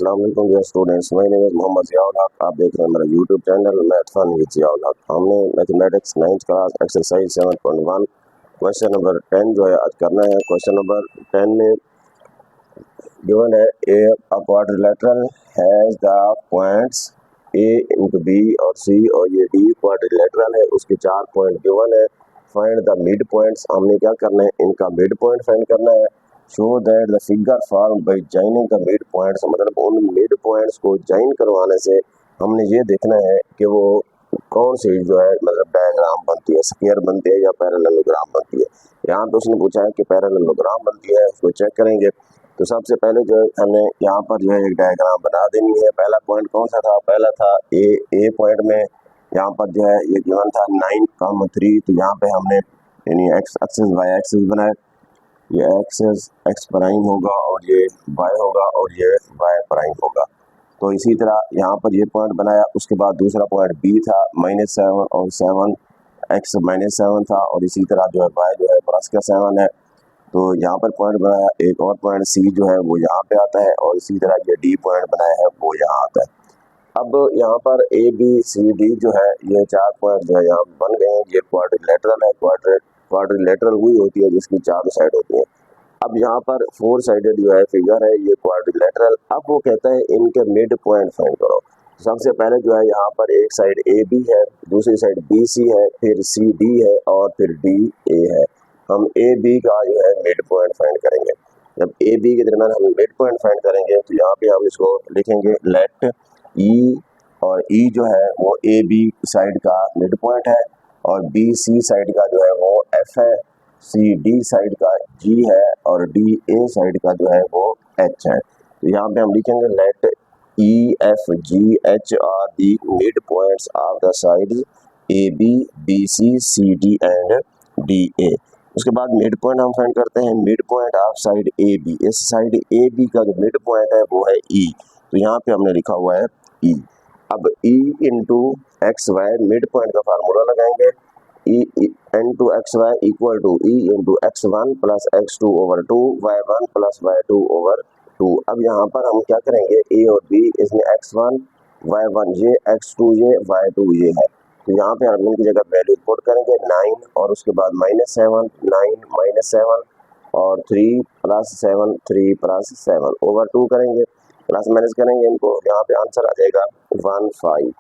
अस्सलाम वालेकुम dear students, my name is Mohammad Ziaul Haq. आप देख रहे हैं मेरा YouTube channel math fun with Ziaul Haq. हमने mathematics 9th class exercise 7.1 question number 10 जो है आज करना है। क्वेश्चन नंबर 10 में गिवन है a quadrilateral has the points A into B और सी, और ये डी क्वाड्रिलेटरल है, उसके 4 पॉइंट गिवन है। फाइंड द मिड पॉइंट्स, हमने क्या करना है, इनका मिड पॉइंट फाइंड करना है। Show that the figure form by joining the mid points, मतलब उन मिड पॉइंट्स को जॉइन करवाने से हमने ये देखना है कि वो कौन सी जो है मतलब डायग्राम बनती है, स्क्वायर बनती है या पैरेललोग्राम बनती है। यहाँ पे उसने पूछा है कि पैरेललोग्राम बनती है, उसको चेक करेंगे। तो सबसे पहले जो है हमें यहाँ पर जो है एक डायग्राम बना देनी है। पहला पॉइंट कौन सा था, पहला था ए पॉइंट में यहाँ पर जो है ये गिवन था 9,3। तो यहाँ पे हमने यानी एक्स एक्सिस वाई एक्सिस बनाए, ये एक्सिस एक्स प्राइम होगा और ये वाई होगा और ये वाई प्राइम होगा। तो इसी तरह यहाँ पर ये पॉइंट बनाया। उसके बाद दूसरा पॉइंट बी था -7 और 7 एक्स -7 था, और इसी तरह जो है वाई जो है +7 है। तो यहाँ पर पॉइंट बनाया। एक और पॉइंट सी जो है वो यहाँ पे आता है, और इसी तरह ये डी पॉइंट बनाया है वो यहाँ आता है। अब यहाँ पर ए बी सी डी जो है ये 4 पॉइंट जो है यहाँ बन गए हैं। ये क्वाड्रिलेटरल है। क्वाड्रिलेटरल वही होती है जिसकी 4 साइड होती है। अब यहाँ पर 4 साइडेड जो है फिगर है ये क्वाड्रिलेटरल। अब वो कहता है इनके मिड पॉइंट फाइंड करो। सबसे पहले जो है यहाँ पर एक साइड ए बी है, दूसरी साइड बी सी है, फिर सी डी है और फिर डी ए है। हम ए बी का जो है मिड पॉइंट फाइंड करेंगे। जब ए बी के दरमियान हम मिड पॉइंट फाइंड करेंगे तो यहाँ पे हम इसको लिखेंगे लेट ई, और ई जो है वो ए बी साइड का मिड पॉइंट है, और बी सी साइड का जो है वो एफ है, सी डी साइड का जी है, और डी ए साइड का जो है वो एच है। तो यहाँ पे हम लिखेंगे let E F G H are the mid points of the sides A B B C C D and D A. उसके बाद मिड पॉइंट हम फाइंड करते हैं। Mid point of side A B, इस साइड ए बी का जो mid point है वो है ई। तो यहाँ पे हमने लिखा हुआ है ई। अब E into X Y mid point का फार्मूला लगाएंगे। E into X Y equal to E into x1 plus x2/2 y1 plus y2/2। अब यहाँ पर हम क्या करेंगे, ए और बी, इसमें x1 y1 ये, x2 ये, y2 ये है। तो यहाँ पे हम इनकी जगह वैल्यू पुट करेंगे 9, और उसके बाद -7 9 -7 और 3 + 7 3 + 7/2 करेंगे, प्लस माइनस करेंगे इनको। यहाँ पे आंसर आ जाएगा 15।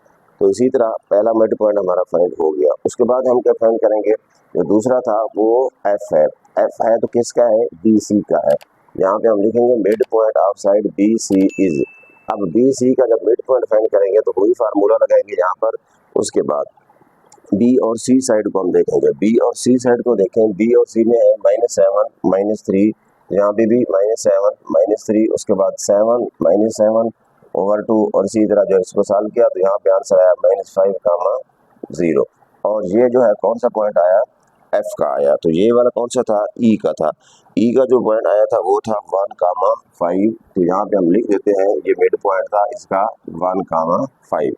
तो इसी तरह पहला मिड पॉइंट हमारा फाइंड हो गया। उसके बाद हम क्या फाइंड करेंगे, जो दूसरा था वो एफ है। एफ है तो किसका है, बी सी का है। यहाँ पे हम लिखेंगे mid point of side B C is. अब बी सी का जब मिड पॉइंट फाइंड करेंगे तो वही फार्मूला लगाएंगे यहाँ पर। उसके बाद बी और सी साइड को हम देखेंगे। बी और सी साइड को देखें, बी और सी में है -7 -3, यहाँ पे भी -7 -3, उसके बाद 7 -7/2, और इसी तरह जो इसको सॉल्व किया तो यहाँ पे आंसर आया -5, 0। और ये जो है कौन सा पॉइंट आया, एफ का आया। तो ये वाला कौन सा था, ई का था। ई का जो पॉइंट आया था वो था 1, 5। तो यहाँ पे हम लिख देते हैं ये मिड पॉइंट था इसका 1, 5।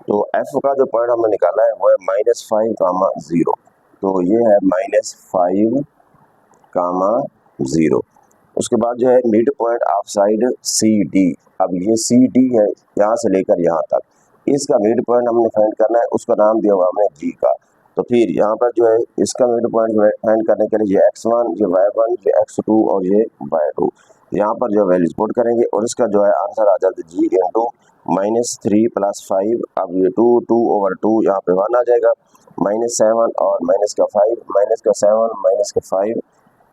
तो एफ का जो पॉइंट हमने निकाला है वो है -5, 0। तो ये है -5, 0। उसके बाद जो है mid point of side C D. अब ये सी डी है यहाँ से लेकर यहाँ तक, इसका मिड पॉइंट हमने फाइंड करना है। उसका नाम दिया हुआ हमने जी का। तो फिर यहाँ पर जो है इसका मिड पॉइंट फाइंड करने के लिए ये x1 ये y1 ये x2 और ये y2, यहाँ पर जो वैल्यूज पुट करेंगे और इसका जो है आंसर आ जाता है जी इंटू -3 + 5। अब ये 2/2 यहाँ पे 1 आ जाएगा, -7 और -5 -7 -5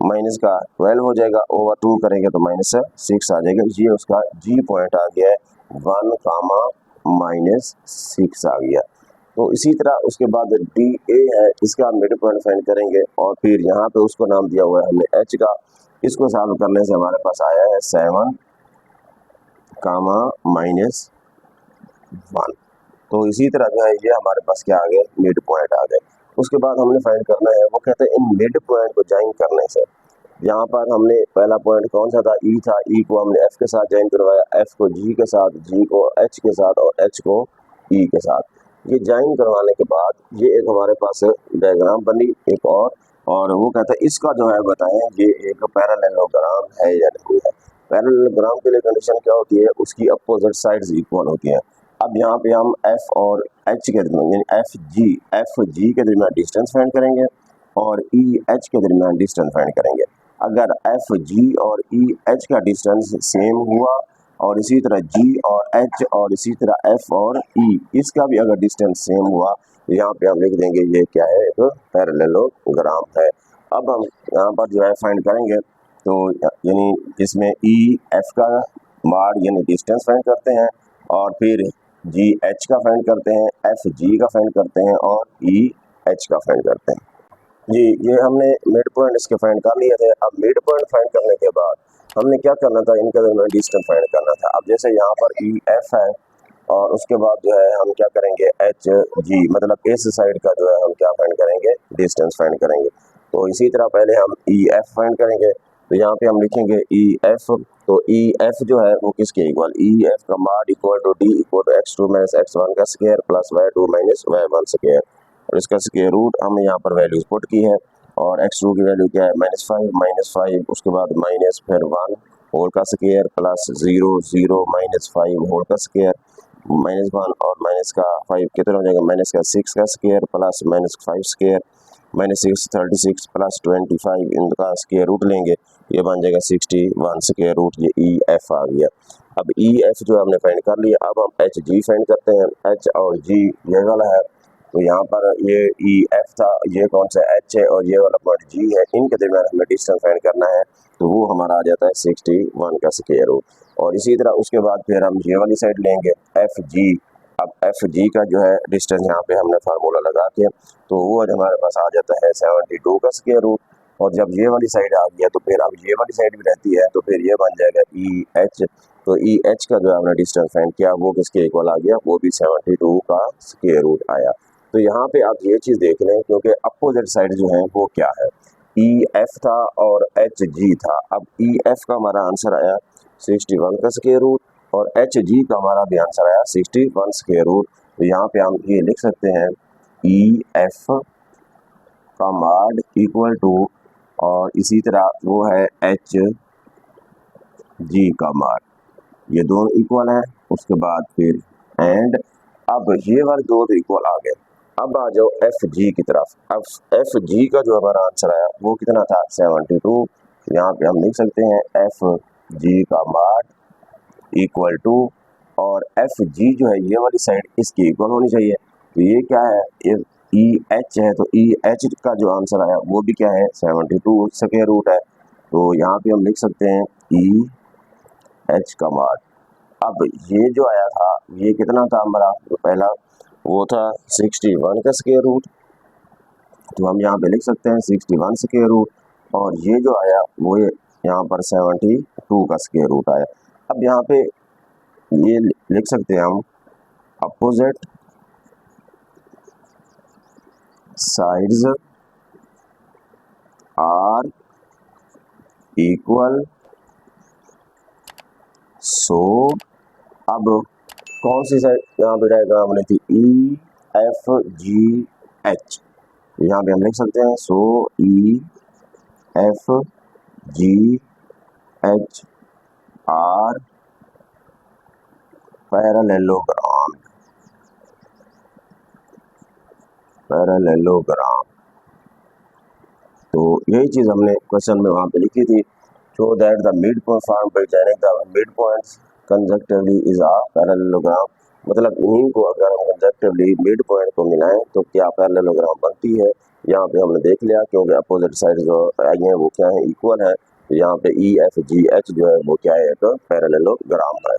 -12 हो जाएगा, /2 करेंगे तो -6 आ जाएगा। ये उसका जी पॉइंट आ गया है 1, -6 आ गया। तो इसी तरह उसके बाद डी ए है, इसका मिड पॉइंट फाइंड करेंगे, और फिर यहाँ पे उसको नाम दिया हुआ है हमने एच का। इसको सॉल्व करने से हमारे पास आया है 7, -1। तो इसी तरह जो है ये हमारे पास क्या आ गए, मिड पॉइंट आ गए। उसके बाद हमने फाइंड करना है, वो कहते हैं इन मिड पॉइंट को ज्वाइन करने से। यहाँ पर हमने पहला पॉइंट कौन सा था, ई था। ई को हमने एफ के साथ ज्वाइन करवाया, एफ को जी के साथ, जी को एच के साथ और एच को ई के साथ। ये ज्वाइन करवाने के बाद ये एक हमारे पास डायग्राम बनी एक और वो कहता है इसका जो है बताएं ये एक पैरेललोग्राम है या नहीं है। पैरेललोग्राम के लिए कंडीशन क्या होती है, उसकी अपोजिट साइड्स इक्वल होती हैं। अब यहाँ पे हम एफ और एच के दरमियान यानी एफ जी के दरमियान डिस्टेंस फाइंड करेंगे और ई एच के दरमियान डिस्टेंस फाइंड करेंगे। अगर एफ जी और ई एच का डिस्टेंस सेम हुआ और इसी तरह जी और एच और इसी तरह एफ और ई इसका भी अगर डिस्टेंस सेम हुआ तो यहाँ पे हम लिख देंगे ये क्या है, एक पैरेललोग्राम है। अब हम यहाँ पर जो है फाइंड करेंगे तो यानी इसमें ई एफ का माड यानी डिस्टेंस फाइंड करते हैं और फिर जी एच का फाइंड करते हैं, एफ जी का फाइंड करते हैं और ई एच का फाइंड करते हैं। जी ये हमने मिड पॉइंट इसके फाइंड कर लिए थे। अब मिड पॉइंट फाइंड करने के बाद हमने क्या करना था, इनके दरमियान डिस्टेंस फाइंड करना था। अब जैसे यहाँ पर ई एफ है और उसके बाद जो है हम क्या करेंगे, एच जी मतलब इस साइड का जो है हम क्या फाइंड करेंगे, डिस्टेंस फाइंड करेंगे। तो इसी तरह पहले हम ई एफ फाइंड करेंगे, तो यहाँ पे हम लिखेंगे ई एफ। तो ई एफ जो है वो किसके इक्वल, ई एफ का mod equal to D equal to x2 minus x1 का square plus y2 minus y1 square, और इसका स्क्वायर रूट हमने यहाँ पर वैल्यूज पुट की है। और x2 की वैल्यू क्या है, -5 उसके बाद माइनस फिर 1 होल का स्क्वायर प्लस 0 0 -5 होल का स्क्वायर -1 और माइनस का 5 कितना हो जाएगा, माइनस का 6 का स्क्वायर प्लस -5 स्क्वायर -6 36 प्लस 25 इनका स्क्वायर रूट लेंगे, ये बन जाएगा 61 स्क्वायर रूट। ये ई एफ आ गया। अब ई एफ जो हमने फाइंड कर लिया, अब हम एच जी फाइंड करते हैं। एच और जी ये वाला है, तो यहाँ पर ये ई एफ था, ये कौन सा एच है और ये वाला पॉइंट जी है, इनके दरमियान हमें डिस्टेंस फाइंड करना है। तो वो हमारा आ जाता है 61 का स्क्वायर रूट। और इसी तरह उसके बाद फिर हम ये वाली साइड लेंगे एफ जी। अब एफ जी का जो है डिस्टेंस यहाँ पे हमने फार्मूला लगा के, तो वो आज हमारे पास आ जाता है 72 का स्क्वायर रूट। और जब ये वाली साइड आ गया तो फिर अब ये वाली साइड भी रहती है, तो फिर ये बन जाएगा ई एच। तो ई एच का जो हमने डिस्टेंस फाइंड किया वो किसके इक्वल आ गया, वो भी 72 का स्क्वायर रूट आया। तो यहाँ पे आप ये चीज़ देख लें क्योंकि अपोजिट साइड जो है वो क्या है, ई एफ था और एच जी था। अब ई एफ का हमारा आंसर आया 61 का स्क्वायर रूट और एच जी का हमारा भी आंसर आया 61 स्क्वायर रूट। तो यहाँ पे हम ये लिख सकते हैं ई एफ का माड इक्वल टू और इसी तरह वो है एच जी का माड, ये दोनों इक्वल है। उसके बाद फिर एंड अब ये वाले दो तो इक्वल आ गए। अब आ जाओ एफ जी की तरफ। अब एफ जी का जो हमारा आंसर आया वो कितना था, 72। यहाँ पे हम लिख सकते हैं एफ जी का माड इक्वल टू और एफ जी जो है ये वाली साइड इसकी इक्वल होनी चाहिए। तो ये क्या है, ये ई एच है, तो ई एच का जो आंसर आया वो भी क्या है, 72 स्क्वायर रूट है। तो यहाँ पे हम लिख सकते हैं ई एच का माड। अब ये जो आया था ये कितना था हमारा, तो पहला वो था 61 का स्क्वायर रूट, तो हम यहाँ पे लिख सकते हैं 61 स्क्वायर रूट। और ये जो आया वो यहाँ पर 72 का स्क्वायर रूट आया। अब यहाँ पे ये लिख सकते हैं हम अपोजिट साइड्स आर इक्वल, सो अब कौन सी साइड यहाँ पे डायग्राम बनी थी, ई एफ जी एच, यहाँ पे हम लिख सकते हैं so E F G H R parallelogram. तो यही चीज़ हमने क्वेश्चन में वहाँ पे लिखी थी, show that the mid point form by joining the mid points conjunctively is a parallelogram. मतलब इन्हीं को अगर हम कंजक्टिवली मिड पॉइंट को मिलाएं तो क्या पैरेललोग्राम बनती है। यहाँ पे हमने देख लिया क्योंकि अपोजिट साइड जो आई हैं वो क्या है, इक्वल है। तो यहाँ पे ई एफ जी एच जो है वो क्या है, एक पैरेललोग्राम है।